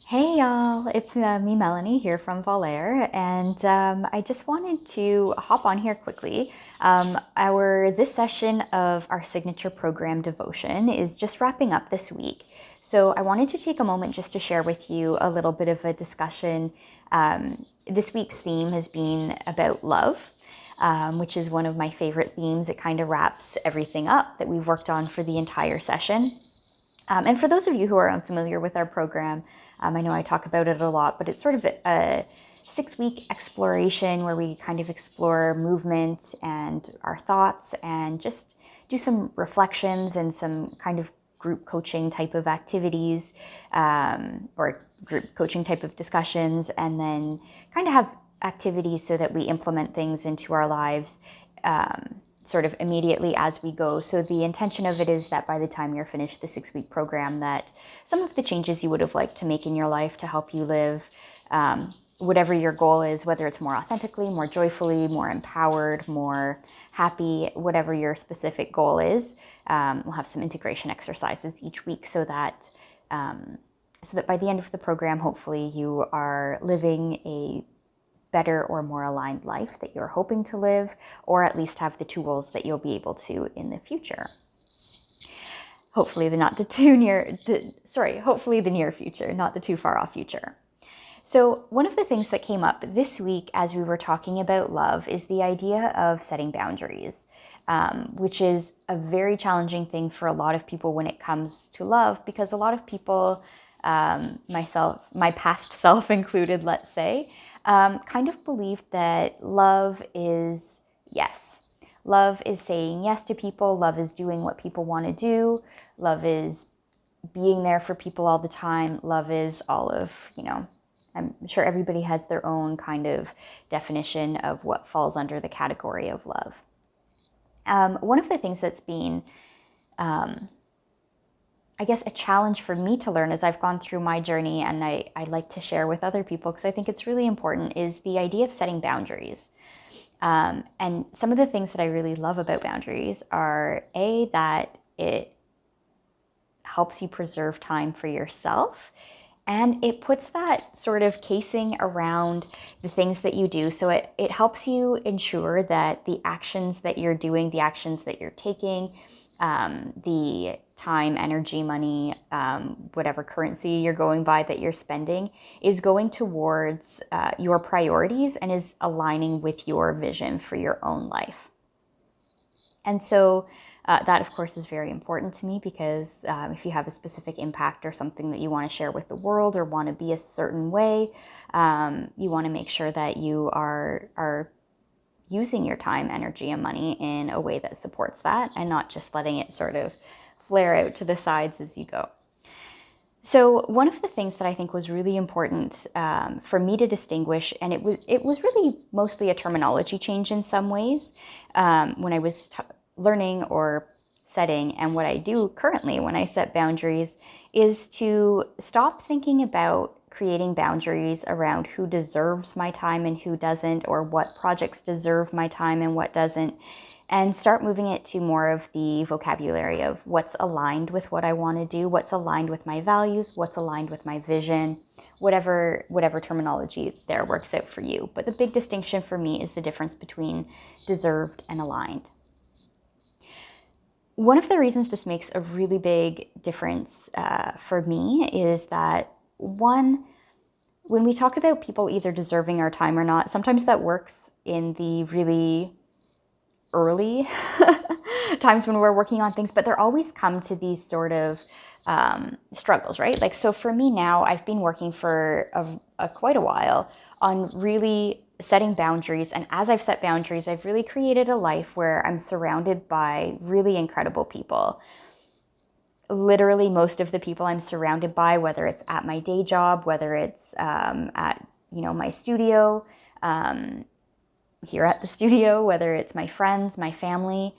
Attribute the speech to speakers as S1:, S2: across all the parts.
S1: Hey y'all, it's me Melanie here from Valair, and I just wanted to hop on here quickly. Our this session of our signature program devotion is just wrapping up this week, so I wanted to take a moment just to share with you a little bit of a discussion. This week's theme has been about love, which is one of my favorite themes. It kind of wraps everything up that we've worked on for the entire session. And for those of you who are unfamiliar with our program, I know I talk about it a lot, but it's sort of a 6-week exploration where we kind of explore movement and our thoughts and just do some reflections and some kind of group coaching type of activities or group coaching type of discussions, and then kind of have activities so that we implement things into our lives sort of immediately as we go. So the intention of it is that by the time you're finished the 6-week program, that some of the changes you would have liked to make in your life to help you live whatever your goal is, whether it's more authentically, more joyfully, more empowered, more happy, whatever your specific goal is. We'll have some integration exercises each week so that by the end of the program, hopefully you are living a better or more aligned life that you're hoping to live, or at least have the tools that you'll be able to in the future. Hopefully the near future, not the too far off future. So one of the things that came up this week as we were talking about love is the idea of setting boundaries, which is a very challenging thing for a lot of people when it comes to love, because a lot of people, my past self included, let's say, kind of believe that love is yes. Love is saying yes to people. Love is doing what people want to do. Love is being there for people all the time. Love is all of, I'm sure everybody has their own kind of definition of what falls under the category of love. One of the things that's been I guess a challenge for me to learn as I've gone through my journey, and I like to share with other people because I think it's really important, is the idea of setting boundaries. And some of the things that I really love about boundaries are that it helps you preserve time for yourself, and it puts that sort of casing around the things that you do. So it helps you ensure that the actions that you're doing, the actions that you're taking, the time, energy, money, whatever currency you're going by that you're spending, is going towards your priorities and is aligning with your vision for your own life. And so that, of course, is very important to me because if you have a specific impact or something that you want to share with the world or want to be a certain way, you want to make sure that you are using your time, energy, and money in a way that supports that and not just letting it sort of flare out to the sides as you go. So one of the things that I think was really important for me to distinguish, and it was really mostly a terminology change in some ways when I was learning or setting, and what I do currently when I set boundaries is to stop thinking about creating boundaries around who deserves my time and who doesn't, or what projects deserve my time and what doesn't, and start moving it to more of the vocabulary of what's aligned with what I want to do, what's aligned with my values, what's aligned with my vision, whatever terminology there works out for you. But the big distinction for me is the difference between deserved and aligned. One of the reasons this makes a really big difference for me is that, one, when we talk about people either deserving our time or not, sometimes that works in the really early times when we're working on things, but there always come to these sort of struggles, right? Like, so for me now, I've been working for quite a while on really setting boundaries. And as I've set boundaries, I've really created a life where I'm surrounded by really incredible people. Literally most of the people I'm surrounded by, whether it's at my day job, whether it's at my studio, here at the studio, whether it's my friends, my family,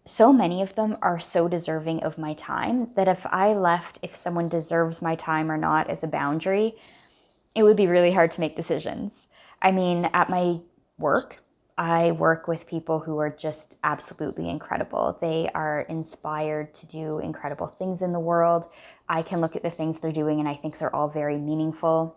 S1: so many of them are so deserving of my time that if someone deserves my time or not as a boundary, it would be really hard to make decisions. I mean, at my work, I work with people who are just absolutely incredible. They are inspired to do incredible things in the world. I can look at the things they're doing and I think they're all very meaningful.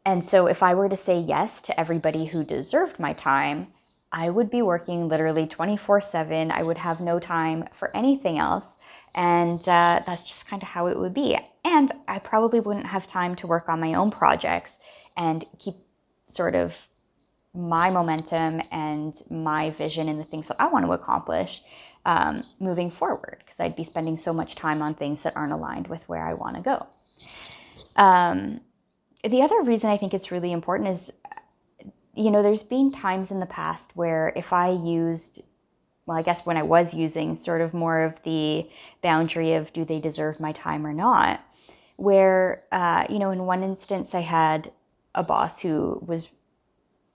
S1: And so if I were to say yes to everybody who deserved my time, I would be working literally 24/7. I would have no time for anything else. And that's just kind of how it would be. And I probably wouldn't have time to work on my own projects and keep sort of my momentum and my vision and the things that I want to accomplish moving forward, because I'd be spending so much time on things that aren't aligned with where I want to go. The other reason I think it's really important is, there's been times in the past where if I used, well, I guess when I was using sort of more of the boundary of do they deserve my time or not, where, in one instance I had a boss who was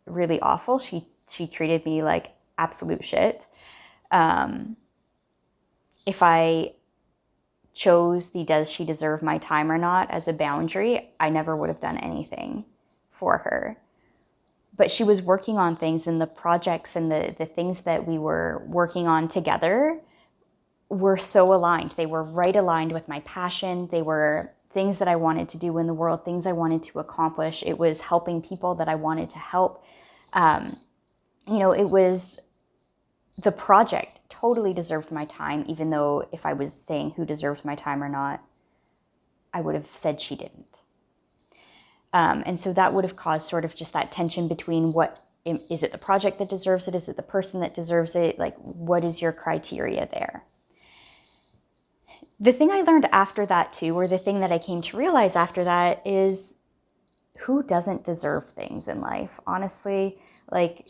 S1: really awful. She treated me like absolute shit. If I chose the does she deserve my time or not as a boundary, I never would have done anything for her. But she was working on things, and the projects and the things that we were working on together were so aligned. They were right aligned with my passion. They were things that I wanted to do in the world, things I wanted to accomplish. It was helping people that I wanted to help. It was the project totally deserved my time, even though if I was saying who deserves my time or not, I would have said she didn't. And so that would have caused sort of just that tension between is it the project that deserves it? Is it the person that deserves it? Like, what is your criteria there? The thing I learned after that too, or the thing that I came to realize after that, is who doesn't deserve things in life? Honestly, like,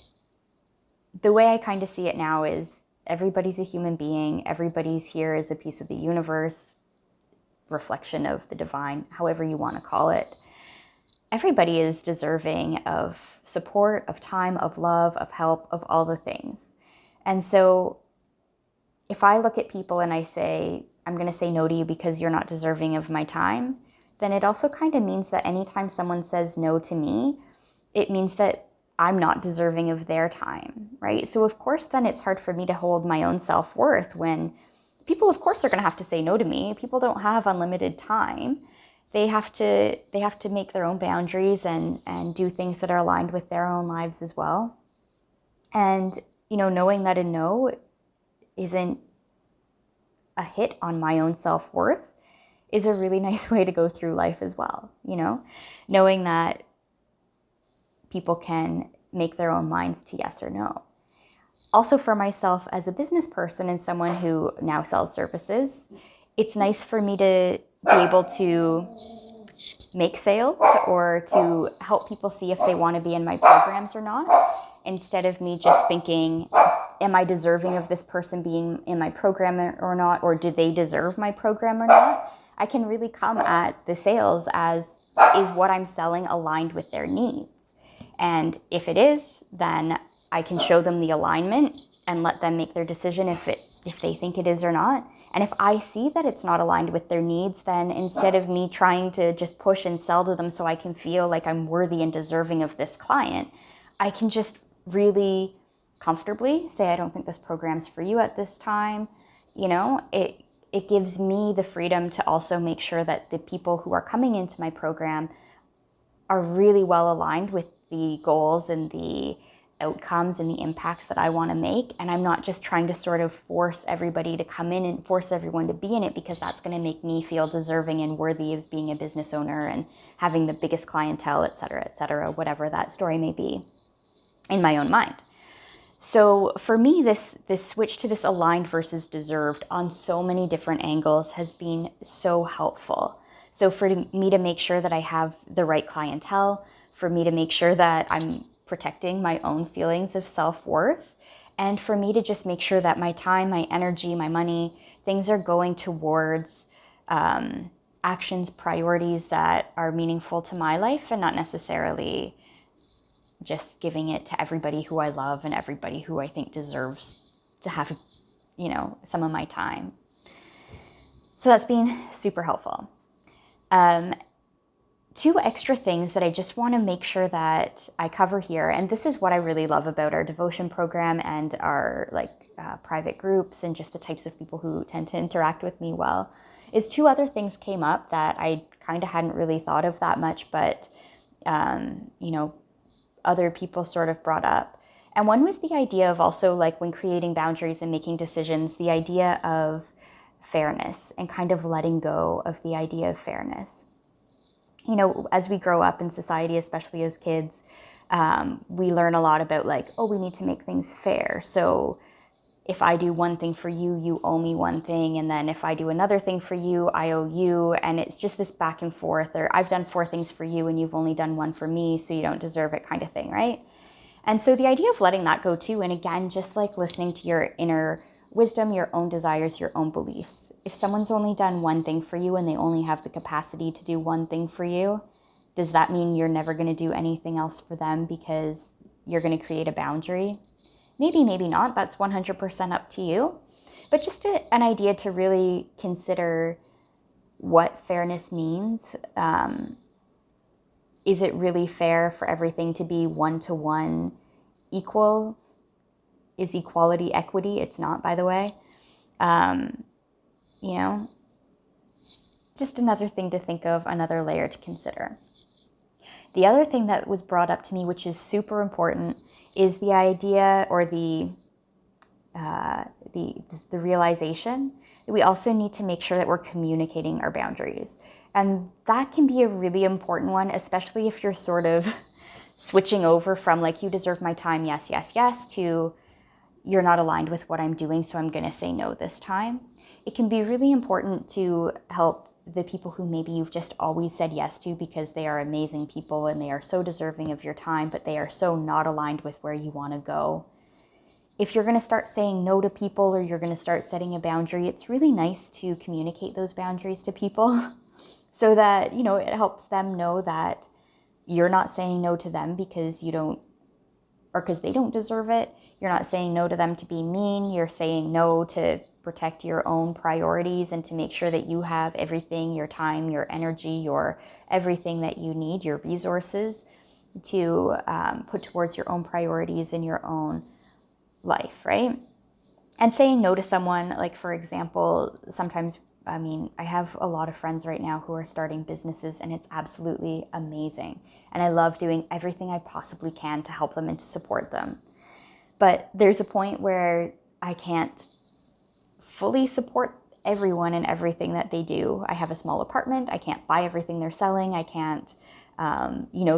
S1: the way I kind of see it now is everybody's a human being. Everybody's here as a piece of the universe, reflection of the divine, however you want to call it. Everybody is deserving of support, of time, of love, of help, of all the things. And so if I look at people and I say, I'm going to say no to you because you're not deserving of my time, then it also kind of means that anytime someone says no to me, it means that I'm not deserving of their time, right? So of course, then it's hard for me to hold my own self-worth when people, of course, are going to have to say no to me. People don't have unlimited time. They have to make their own boundaries and do things that are aligned with their own lives as well. And, knowing that a no isn't a hit on my own self-worth is a really nice way to go through life as well, knowing that people can make their own minds to yes or no. Also, for myself as a business person and someone who now sells services, it's nice for me to be able to make sales or to help people see if they want to be in my programs or not, instead of me just thinking, am I deserving of this person being in my program or not, or do they deserve my program or not? I can really come at the sales as, is what I'm selling aligned with their needs? And if it is, then I can show them the alignment and let them make their decision if they think it is or not. And if I see that it's not aligned with their needs, then instead of me trying to just push and sell to them so I can feel like I'm worthy and deserving of this client, I can just really comfortably say, I don't think this program's for you at this time. It gives me the freedom to also make sure that the people who are coming into my program are really well aligned with the goals and the outcomes and the impacts that I want to make. And I'm not just trying to sort of force everybody to come in and force everyone to be in it, because that's going to make me feel deserving and worthy of being a business owner and having the biggest clientele, et cetera, whatever that story may be in my own mind. So for me, this switch to this aligned versus deserved on so many different angles has been so helpful. So for me to make sure that I have the right clientele, for me to make sure that I'm protecting my own feelings of self-worth, and for me to just make sure that my time, my energy, my money, things are going towards actions, priorities that are meaningful to my life, and not necessarily just giving it to everybody who I love and everybody who I think deserves to have, some of my time. So that's been super helpful. two extra things that I just want to make sure that I cover here, and this is what I really love about our devotion program and our private groups and just the types of people who tend to interact with me well, is two other things came up that I kind of hadn't really thought of that much, but other people sort of brought up. And one was the idea of also, like, when creating boundaries and making decisions, the idea of fairness and kind of letting go of the idea of fairness. As we grow up in society, especially as kids, we learn a lot about we need to make things fair. So if I do one thing for you, you owe me one thing. And then if I do another thing for you, I owe you. And it's just this back and forth, or I've done 4 things for you and you've only done 1 for me, so you don't deserve it kind of thing, right? And so the idea of letting that go too, and again, just listening to your inner wisdom, your own desires, your own beliefs. If someone's only done 1 thing for you and they only have the capacity to do 1 thing for you, does that mean you're never going to do anything else for them because you're going to create a boundary? Maybe, maybe not. That's 100% up to you. But just an idea to really consider what fairness means. Is it really fair for everything to be 1-to-1 equal? Is equality equity? It's not, by the way. Just another thing to think of, another layer to consider. The other thing that was brought up to me, which is super important, is the idea, or the realization that we also need to make sure that we're communicating our boundaries. And that can be a really important one, especially if you're sort of switching over from you deserve my time, yes, yes, yes, to you're not aligned with what I'm doing, so I'm going to say no this time. It can be really important to help the people who maybe you've just always said yes to because they are amazing people and they are so deserving of your time, but they are so not aligned with where you want to go. If you're going to start saying no to people, or you're going to start setting a boundary, it's really nice to communicate those boundaries to people so that, it helps them know that you're not saying no to them because you don't, or because they don't deserve it. You're not saying no to them to be mean. You're saying no to protect your own priorities and to make sure that you have everything, your time, your energy, your everything that you need, your resources to put towards your own priorities in your own life, right? And saying no to someone, for example, sometimes, I have a lot of friends right now who are starting businesses, and it's absolutely amazing. And I love doing everything I possibly can to help them and to support them. But there's a point where I can't fully support everyone and everything that they do. I have a small apartment. I can't buy everything they're selling. I can't,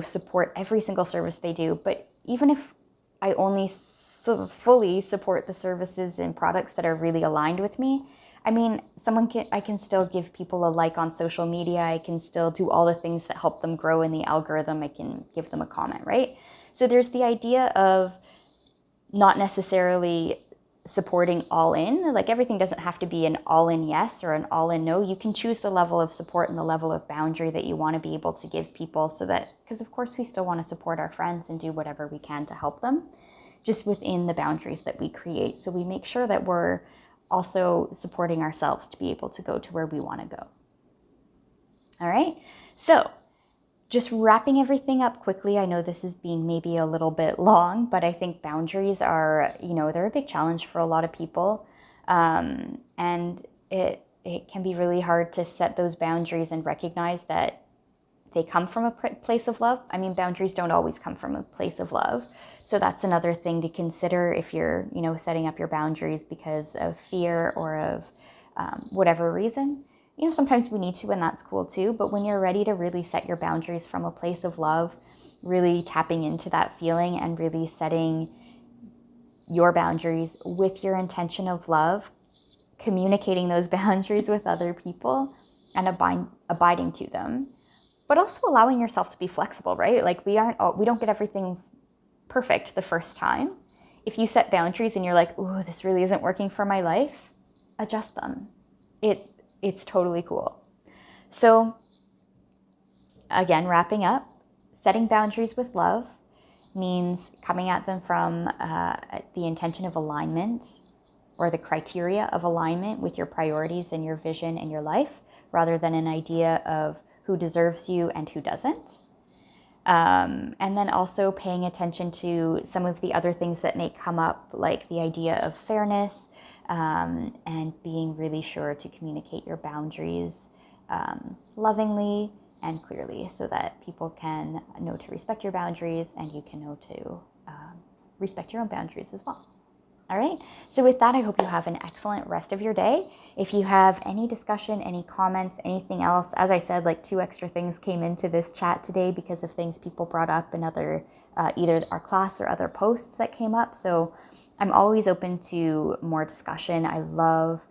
S1: support every single service they do. But even if I only fully support the services and products that are really aligned with me, I can still give people a like on social media. I can still do all the things that help them grow in the algorithm. I can give them a comment, right? So there's the idea of not necessarily supporting all in. Everything doesn't have to be an all-in yes or an all-in no. You can choose the level of support and the level of boundary that you want to be able to give people, so that, because of course we still want to support our friends and do whatever we can to help them, just within the boundaries that we create. So we make sure that we're also supporting ourselves to be able to go to where we want to go. All right. So just wrapping everything up quickly. I know this has been maybe a little bit long, but I think boundaries are, they're a big challenge for a lot of people. And it can be really hard to set those boundaries and recognize that they come from a place of love. Boundaries don't always come from a place of love. So that's another thing to consider if you're, setting up your boundaries because of fear or of whatever reason. Sometimes we need to, and that's cool too. But when you're ready to really set your boundaries from a place of love, really tapping into that feeling and really setting your boundaries with your intention of love, communicating those boundaries with other people and abiding to them, but also allowing yourself to be flexible, right? We don't get everything perfect the first time. If you set boundaries and you're like, ooh, this really isn't working for my life, adjust them. It's totally cool. So again, wrapping up, setting boundaries with love means coming at them from the intention of alignment, or the criteria of alignment with your priorities and your vision and your life, rather than an idea of who deserves you and who doesn't. And then also paying attention to some of the other things that may come up, like the idea of fairness, and being really sure to communicate your boundaries lovingly and clearly, so that people can know to respect your boundaries and you can know to respect your own boundaries as well. All right. So with that, I hope you have an excellent rest of your day. If you have any discussion, any comments, anything else, as I said, like 2 extra things came into this chat today because of things people brought up in other, either our class or other posts that came up. So I'm always open to more discussion. I love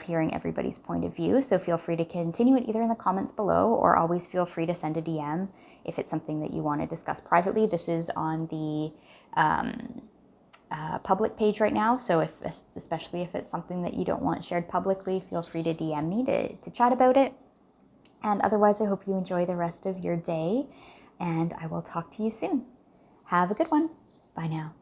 S1: hearing everybody's point of view. So feel free to continue it either in the comments below, or always feel free to send a DM if it's something that you want to discuss privately. This is on the public page right now, so especially if it's something that you don't want shared publicly, feel free to DM me to chat about it. And otherwise, I hope you enjoy the rest of your day, and I will talk to you soon. Have a good one. Bye now.